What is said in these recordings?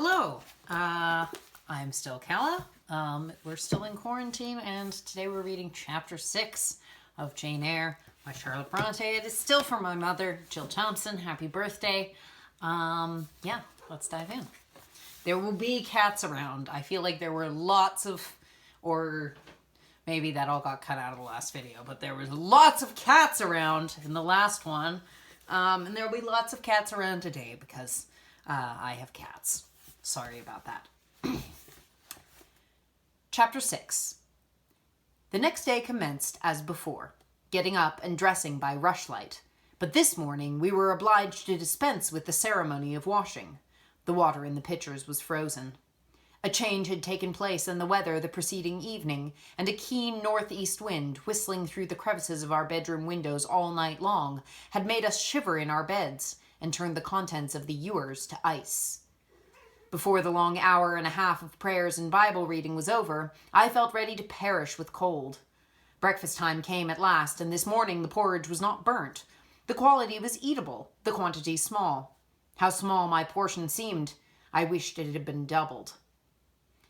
Hello, I'm still Calla. We're still in quarantine, and today we're reading Chapter 6 of Jane Eyre by Charlotte Bronte. It is still for my mother, Jill Thompson. Happy birthday. Yeah, let's dive in. There will be cats around. I feel like there were lots of, or maybe that all got cut out of the last video, but there was lots of cats around in the last one. And there will be lots of cats around today because I have cats. Sorry about that. Chapter 6. The next day commenced as before, getting up and dressing by rushlight. But this morning we were obliged to dispense with the ceremony of washing. The water in the pitchers was frozen. A change had taken place in the weather the preceding evening, and a keen northeast wind, whistling through the crevices of our bedroom windows all night long, had made us shiver in our beds and turned the contents of the ewers to ice. Before the long hour and a half of prayers and Bible reading was over, I felt ready to perish with cold. Breakfast time came at last, and this morning the porridge was not burnt. The quality was eatable, the quantity small. How small my portion seemed! I wished it had been doubled.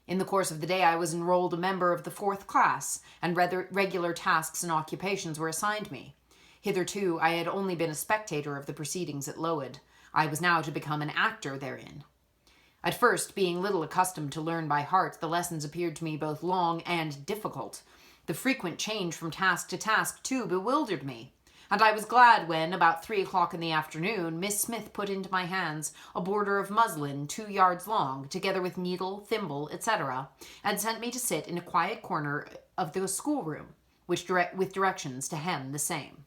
In the course of the day I was enrolled a member of the 4th class, and regular tasks and occupations were assigned me. Hitherto I had only been a spectator of the proceedings at Lowood. I was now to become an actor therein. At first, being little accustomed to learn by heart, the lessons appeared to me both long and difficult. The frequent change from task to task, too, bewildered me. And I was glad when, about 3 o'clock in the afternoon, Miss Smith put into my hands a border of muslin 2 yards long, together with needle, thimble, etc., and sent me to sit in a quiet corner of the schoolroom, with directions to hem the same.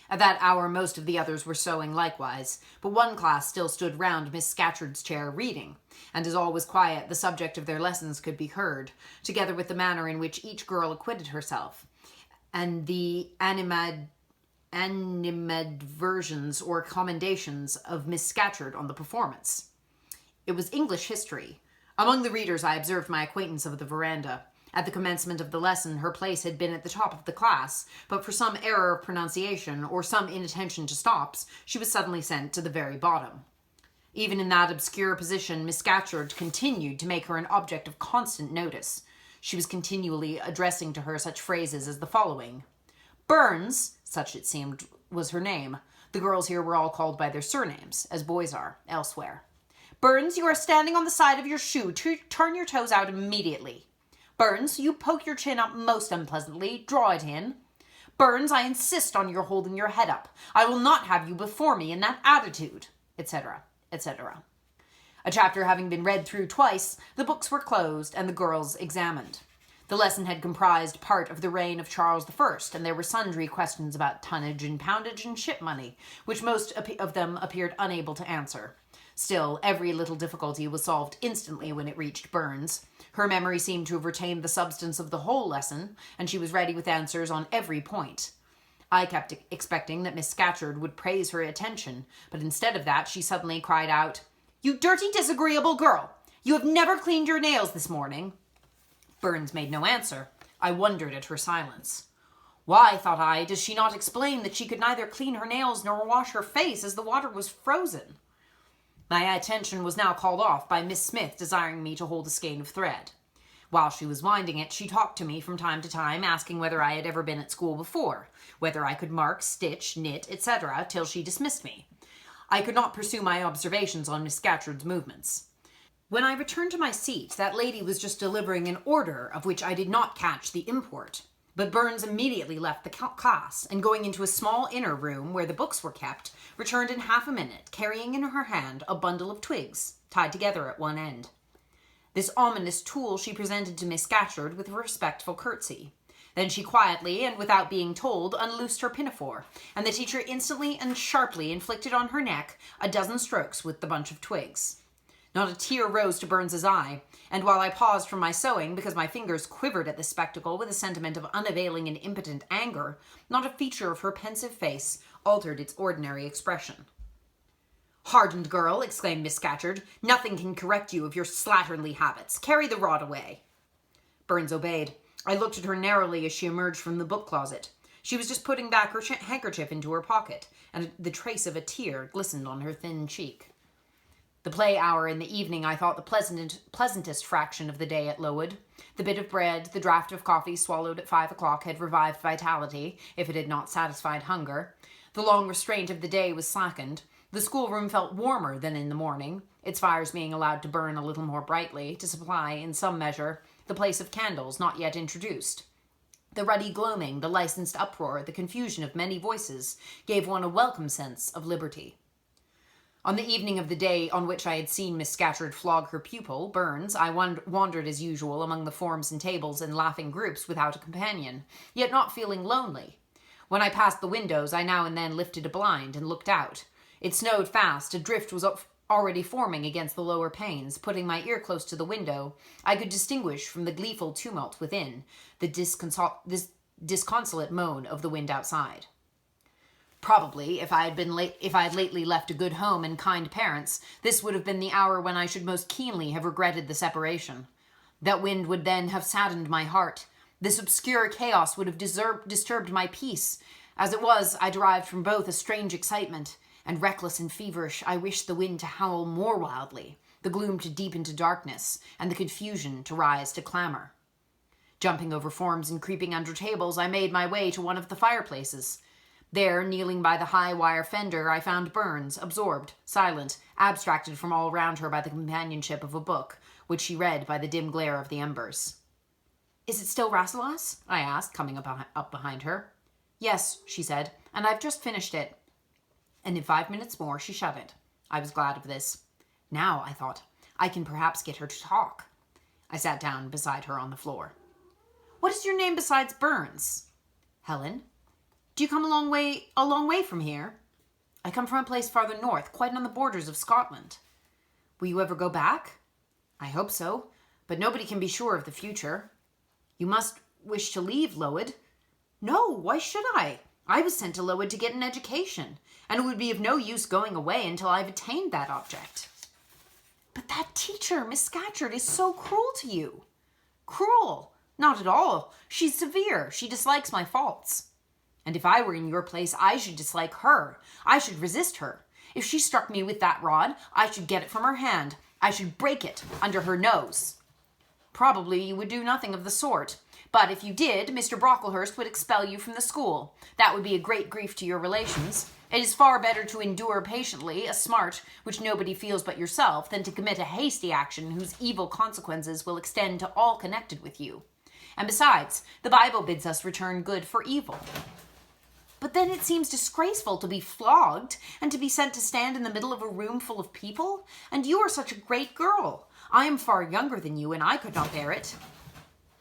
At that hour most of the others were sewing likewise, but one class still stood round Miss Scatcherd's chair reading, and as all was quiet, the subject of their lessons could be heard, together with the manner in which each girl acquitted herself, and the animadversions or commendations of Miss Scatcherd on the performance. It was English history. Among the readers I observed my acquaintance of the veranda. At the commencement of the lesson, her place had been at the top of the class, but for some error of pronunciation or some inattention to stops, she was suddenly sent to the very bottom. Even in that obscure position, Miss Scatcherd continued to make her an object of constant notice. She was continually addressing to her such phrases as the following. Burns, such it seemed was her name. The girls here were all called by their surnames, as boys are elsewhere. Burns, you are standing on the side of your shoe. Turn your toes out immediately. Burns, you poke your chin up most unpleasantly. Draw it in. Burns, I insist on your holding your head up. I will not have you before me in that attitude, etc., etc. A chapter having been read through twice, the books were closed and the girls examined. The lesson had comprised part of the reign of Charles I, and there were sundry questions about tonnage and poundage and ship money, which most of them appeared unable to answer. Still, every little difficulty was solved instantly when it reached Burns. Her memory seemed to have retained the substance of the whole lesson, and she was ready with answers on every point. I kept expecting that Miss Scatcherd would praise her attention, but instead of that she suddenly cried out, "You dirty, disagreeable girl! You have never cleaned your nails this morning." Burns made no answer. I wondered at her silence. Why, thought I, does she not explain that she could neither clean her nails nor wash her face as the water was frozen? My attention was now called off by Miss Smith desiring me to hold a skein of thread. While she was winding it, she talked to me from time to time, asking whether I had ever been at school before, whether I could mark, stitch, knit, etc., till she dismissed me. I could not pursue my observations on Miss Scatcherd's movements. When I returned to my seat, that lady was just delivering an order of which I did not catch the import. But Burns immediately left the class, and going into a small inner room where the books were kept, returned in half a minute, carrying in her hand a bundle of twigs, tied together at one end. This ominous tool she presented to Miss Scatcherd with a respectful curtsy. Then she quietly, and without being told, unloosed her pinafore, and the teacher instantly and sharply inflicted on her neck a dozen strokes with the bunch of twigs. Not a tear rose to Burns's eye, and while I paused from my sewing because my fingers quivered at the spectacle with a sentiment of unavailing and impotent anger, not a feature of her pensive face altered its ordinary expression. "Hardened girl," exclaimed Miss Scatcherd, "nothing can correct you of your slatternly habits. Carry the rod away." Burns obeyed. I looked at her narrowly as she emerged from the book closet. She was just putting back her handkerchief into her pocket, and the trace of a tear glistened on her thin cheek. The play hour in the evening I thought the pleasantest fraction of the day at Lowood. The bit of bread, the draught of coffee swallowed at 5 o'clock had revived vitality, if it had not satisfied hunger. The long restraint of the day was slackened. The schoolroom felt warmer than in the morning, its fires being allowed to burn a little more brightly, to supply, in some measure, the place of candles not yet introduced. The ruddy gloaming, the licensed uproar, the confusion of many voices, gave one a welcome sense of liberty. On the evening of the day on which I had seen Miss Scatcherd flog her pupil, Burns, I wandered as usual among the forms and tables and laughing groups without a companion, yet not feeling lonely. When I passed the windows, I now and then lifted a blind and looked out. It snowed fast, a drift was already forming against the lower panes. Putting my ear close to the window, I could distinguish from the gleeful tumult within the disconsolate moan of the wind outside. Probably, if I had lately left a good home and kind parents, this would have been the hour when I should most keenly have regretted the separation. That wind would then have saddened my heart. This obscure chaos would have disturbed my peace. As it was, I derived from both a strange excitement, and reckless and feverish, I wished the wind to howl more wildly, the gloom to deepen to darkness, and the confusion to rise to clamor. Jumping over forms and creeping under tables, I made my way to one of the fireplaces. There, kneeling by the high wire fender, I found Burns, absorbed, silent, abstracted from all round her by the companionship of a book, which she read by the dim glare of the embers. "Is it still Rasselas?" I asked, coming up behind her. "Yes," she said, "and I've just finished it." And in 5 minutes more she shut it. I was glad of this. Now, I thought, I can perhaps get her to talk. I sat down beside her on the floor. "What is your name besides Burns?" "Helen." "Do you come a long way from here?" "I come from a place farther north, quite on the borders of Scotland." "Will you ever go back?" "I hope so, but nobody can be sure of the future." "You must wish to leave Lowood." "No, why should I? I was sent to Lowood to get an education, and it would be of no use going away until I've attained that object." "But that teacher, Miss Scatcherd, is so cruel to you." "Cruel? Not at all. She's severe. She dislikes my faults." "And if I were in your place, I should dislike her. I should resist her. If she struck me with that rod, I should get it from her hand. I should break it under her nose." "Probably you would do nothing of the sort. But if you did, Mr. Brocklehurst would expel you from the school. That would be a great grief to your relations. It is far better to endure patiently a smart which nobody feels but yourself than to commit a hasty action whose evil consequences will extend to all connected with you. And besides, the Bible bids us return good for evil." "But then it seems disgraceful to be flogged and to be sent to stand in the middle of a room full of people. And you are such a great girl. I am far younger than you, and I could not bear it."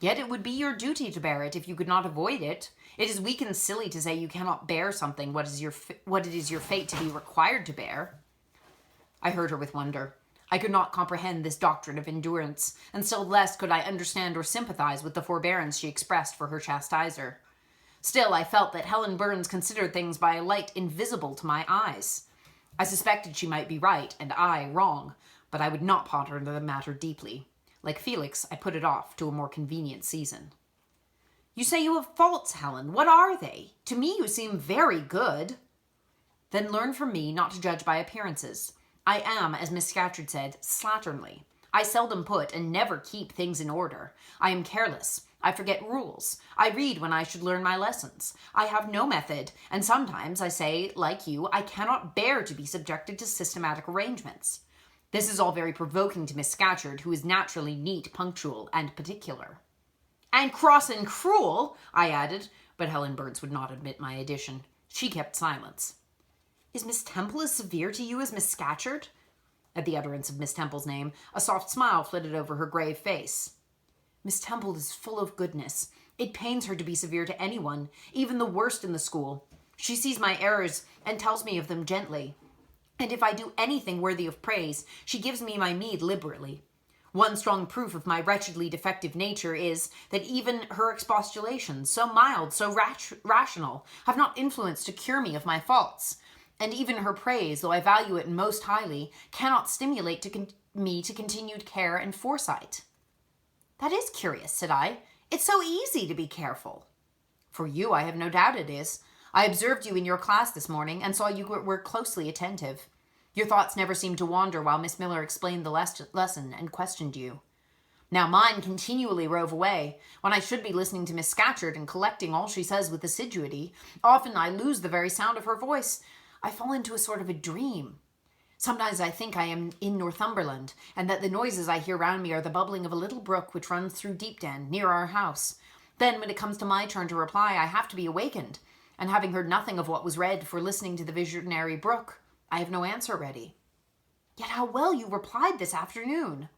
"Yet it would be your duty to bear it if you could not avoid it. It is weak and silly to say you cannot bear something what it is your fate to be required to bear." I heard her with wonder. I could not comprehend this doctrine of endurance, and still less could I understand or sympathize with the forbearance she expressed for her chastiser. Still, I felt that Helen Burns considered things by a light invisible to my eyes. I suspected she might be right, and I wrong, but I would not ponder the matter deeply. Like Felix, I put it off to a more convenient season. "You say you have faults, Helen. What are they? To me you seem very good." "Then learn from me not to judge by appearances. I am, as Miss Scatcherd said, slatternly. I seldom put and never keep things in order. I am careless. I forget rules. I read when I should learn my lessons. I have no method, and sometimes I say, like you, I cannot bear to be subjected to systematic arrangements. This is all very provoking to Miss Scatcherd, who is naturally neat, punctual, and particular." "And cross and cruel," I added, but Helen Burns would not admit my addition. She kept silence. "Is Miss Temple as severe to you as Miss Scatcherd?" At the utterance of Miss Temple's name, a soft smile flitted over her grave face. "Miss Temple is full of goodness. It pains her to be severe to anyone, even the worst in the school. She sees my errors and tells me of them gently. And if I do anything worthy of praise, she gives me my meed liberally. One strong proof of my wretchedly defective nature is that even her expostulations, so mild, so rational, have not influence to cure me of my faults. And even her praise, though I value it most highly, cannot stimulate me to continued care and foresight." "That is curious," said I. "It's so easy to be careful." "For you, I have no doubt it is. I observed you in your class this morning and saw you were closely attentive. Your thoughts never seemed to wander while Miss Miller explained the lesson and questioned you. Now mine continually rove away. When I should be listening to Miss Scatcherd and collecting all she says with assiduity, often I lose the very sound of her voice. I fall into a sort of a dream. Sometimes I think I am in Northumberland, and that the noises I hear round me are the bubbling of a little brook which runs through Deepden, near our house. Then, when it comes to my turn to reply, I have to be awakened, and having heard nothing of what was read for listening to the visionary brook, I have no answer ready. Yet how well you replied this afternoon!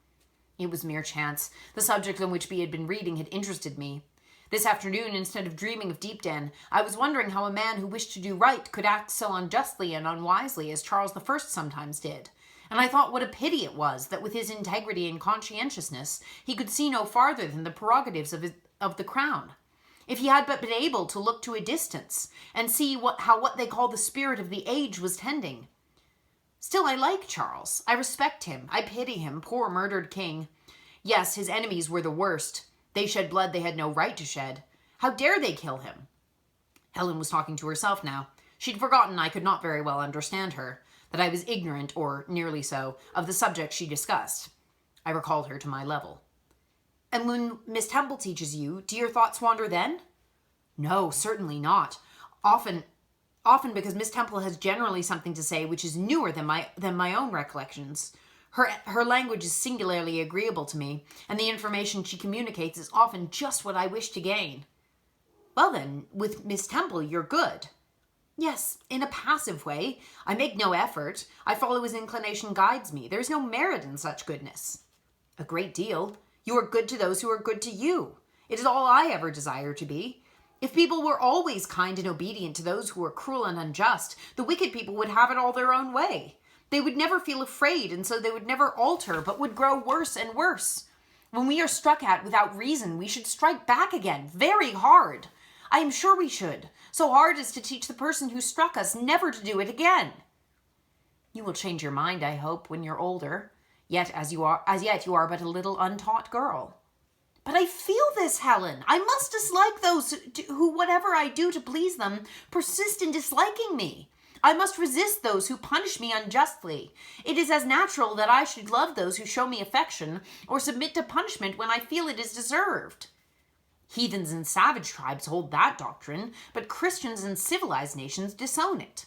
It was mere chance. The subject on which we had been reading had interested me. This afternoon, instead of dreaming of Deepden, I was wondering how a man who wished to do right could act so unjustly and unwisely as Charles I sometimes did. And I thought what a pity it was that with his integrity and conscientiousness he could see no farther than the prerogatives of the crown. If he had but been able to look to a distance and see how what they call the spirit of the age was tending. Still, I like Charles. I respect him. I pity him, poor murdered king. Yes, his enemies were the worst. They shed blood they had no right to shed. How dare they kill him? Helen was talking to herself now. She'd forgotten I could not very well understand her, that I was ignorant, or nearly so, of the subject she discussed. I recalled her to my level. And when Miss Temple teaches you, do your thoughts wander then? No, certainly not. Often because Miss Temple has generally something to say which is newer than my own recollections. Her language is singularly agreeable to me, and the information she communicates is often just what I wish to gain. Well then, with Miss Temple you're good. Yes, in a passive way. I make no effort. I follow as inclination guides me. There is no merit in such goodness. A great deal. You are good to those who are good to you. It is all I ever desire to be. If people were always kind and obedient to those who were cruel and unjust, the wicked people would have it all their own way. They would never feel afraid, and so they would never alter, but would grow worse and worse. When we are struck at without reason, we should strike back again, very hard. I am sure we should, so hard as to teach the person who struck us never to do it again. You will change your mind, I hope, when you're older. Yet as yet you are but a little untaught girl. But I feel this, Helen. I must dislike those who, whatever I do to please them, persist in disliking me. I must resist those who punish me unjustly. It is as natural that I should love those who show me affection, or submit to punishment when I feel it is deserved. Heathens and savage tribes hold that doctrine, but Christians and civilized nations disown it.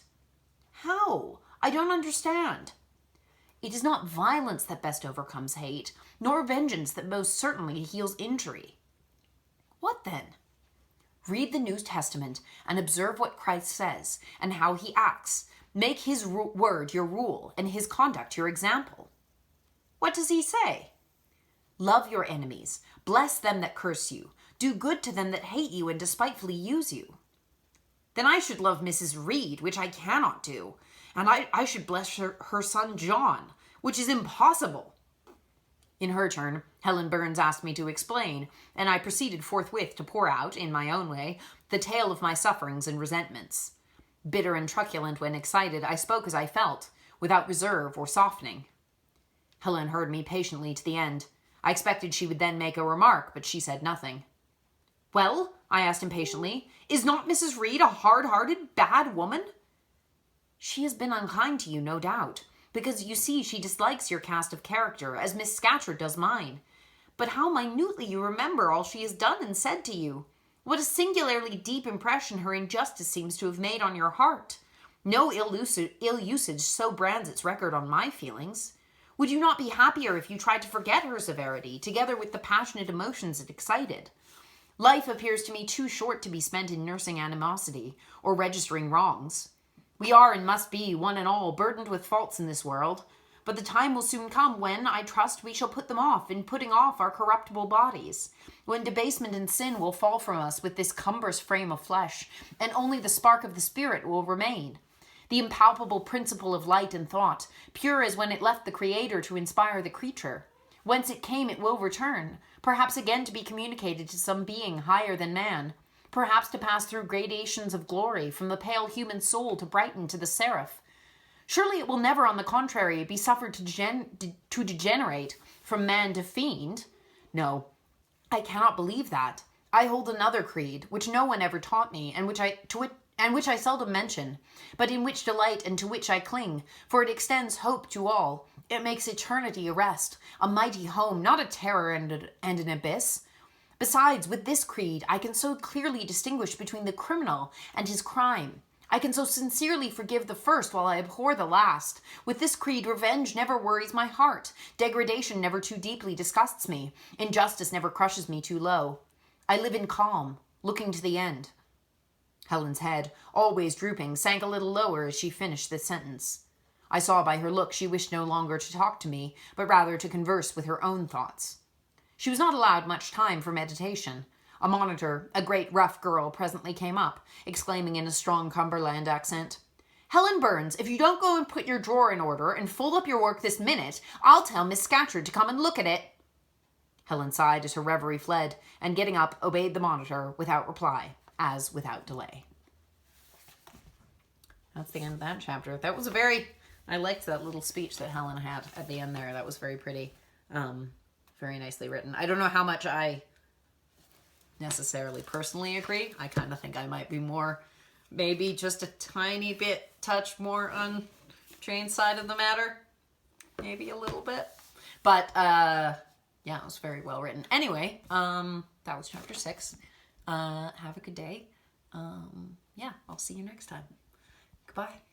How? I don't understand. It is not violence that best overcomes hate, nor vengeance that most certainly heals injury. What then? Read the New Testament and observe what Christ says and how he acts. Make his word your rule and his conduct your example. What does he say? Love your enemies. Bless them that curse you. Do good to them that hate you and despitefully use you. Then I should love Mrs. Reed, which I cannot do. And I should bless her son John, which is impossible. In her turn, Helen Burns asked me to explain, and I proceeded forthwith to pour out, in my own way, the tale of my sufferings and resentments. Bitter and truculent when excited, I spoke as I felt, without reserve or softening. Helen heard me patiently to the end. I expected she would then make a remark, but she said nothing. Well, I asked impatiently, is not Mrs. Reed a hard-hearted, bad woman? She has been unkind to you, no doubt, because you see she dislikes your cast of character, as Miss Scatcherd does mine. But how minutely you remember all she has done and said to you. What a singularly deep impression her injustice seems to have made on your heart. No ill usage so brands its record on my feelings. Would you not be happier if you tried to forget her severity, together with the passionate emotions it excited? Life appears to me too short to be spent in nursing animosity, or registering wrongs. We are and must be, one and all, burdened with faults in this world, but the time will soon come when, I trust, we shall put them off in putting off our corruptible bodies, when debasement and sin will fall from us with this cumbrous frame of flesh, and only the spark of the spirit will remain, the impalpable principle of light and thought, pure as when it left the Creator to inspire the creature. Whence it came it will return, perhaps again to be communicated to some being higher than man, perhaps to pass through gradations of glory, from the pale human soul to brighten to the seraph. Surely it will never, on the contrary, be suffered to degenerate from man to fiend. No, I cannot believe that. I hold another creed, which no one ever taught me, and and which I seldom mention, but in which delight and to which I cling, for it extends hope to all. It makes eternity a rest, a mighty home, not a terror and an abyss. Besides, with this creed, I can so clearly distinguish between the criminal and his crime. I can so sincerely forgive the first while I abhor the last. With this creed, revenge never worries my heart. Degradation never too deeply disgusts me. Injustice never crushes me too low. I live in calm, looking to the end. Helen's head, always drooping, sank a little lower as she finished this sentence. I saw by her look she wished no longer to talk to me, but rather to converse with her own thoughts. She was not allowed much time for meditation. A monitor, a great rough girl, presently came up, exclaiming in a strong Cumberland accent, "Helen Burns, if you don't go and put your drawer in order and fold up your work this minute, I'll tell Miss Scatcherd to come and look at it." Helen sighed as her reverie fled, and getting up, obeyed the monitor without reply, as without delay. That's the end of that chapter. That was I liked that little speech that Helen had at the end there. That was very pretty. Very nicely written. I don't know how much I necessarily personally agree. I kind of think I might be more, maybe just a tiny bit touch more on Jane's side of the matter. Maybe a little bit. But, yeah, it was very well written. Anyway, that was chapter 6. Have a good day. Yeah, I'll see you next time. Goodbye.